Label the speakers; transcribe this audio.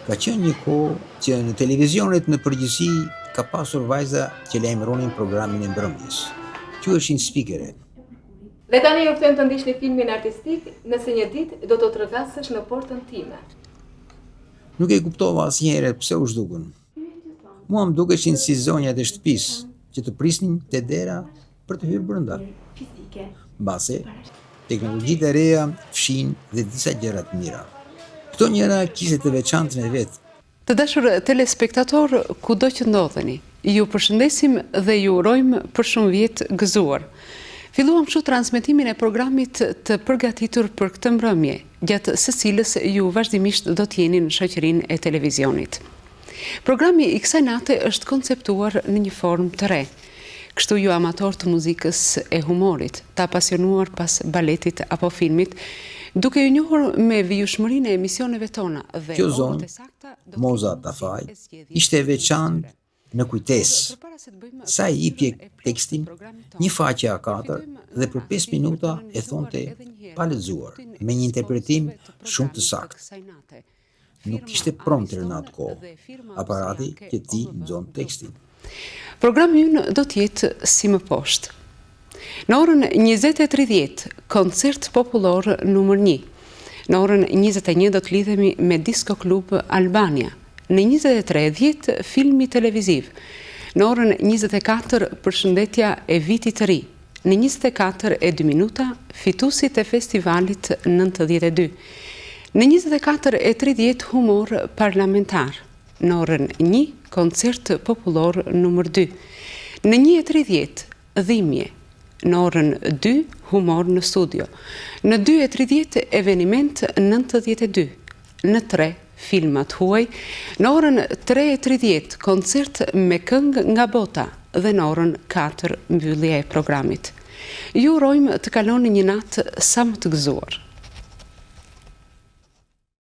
Speaker 1: Ka qenë një kohë që në televizionet në përgjithësi ka pasur vajza që lajmëronin programin e mbrëmjes. Quheshin speakere.
Speaker 2: Dhe tani ju ftoj të ndiqni filmin artistik Nëse një ditë do të trëgasësh në portën time.
Speaker 1: Nuk e kuptova asnjëherë pse u zhdukën. Mua më dukeshin si zonjat e shtëpisë që të prisnin te dera për të hyrë brenda. Mbase, teknologjitë e reja fshin dhe disa gjëra të mira. Këto njëra kishte të veçantë në vetë.
Speaker 3: Të dashur telespektator, kudo që ndodheni, ju përshëndesim dhe ju urojmë për shumë vjet gëzuar. Filluam kështu transmetimin e programit të përgatitur për këtë mbrëmje, gjatë së cilës ju vazhdimisht do të jeni në shoqërinë e televizionit. Programi i kësaj nate është konceptuar në një formë të re. Kështu ju amator të muzikës e humorit, të apasionuar pas baletit apo filmit, duke ju njohur me vijushmërinë e emisioneve tona dhe
Speaker 1: kjo zonë, Moza Tafaj, ishte e veçantë në kujtesë. Sa i jepje tekstin, një faqe A4 dhe për 5 minuta e thonte pa lexuar, me një interpretim shumë të saktë. Nuk kishte prompter në atë kohë, aparati që ti nxon tekstin.
Speaker 3: Programi ynë do të jetë si më poshtë. Në orën 20:30, koncert popullor numër 1. Në orën 21 do të lidhemi me Disco Club Albania. Në 23:10, filmi televiziv. Në orën 24, përshëndetja e vitit të ri. Në 24:02, fituesit e festivalit 92. Në 24:30, humor parlamentar. Në orën 1, koncert popullor numër 2. Në 1:30, dhimbje. Në orën 2, humor në studio. Në 2:30, eveniment 92. Në 3, filmat huaj. Në orën 3:30, koncert me këngë nga bota dhe në orën 4, mbyllja e programit. Ju urojmë të kaloni një natë sa më të gëzuar.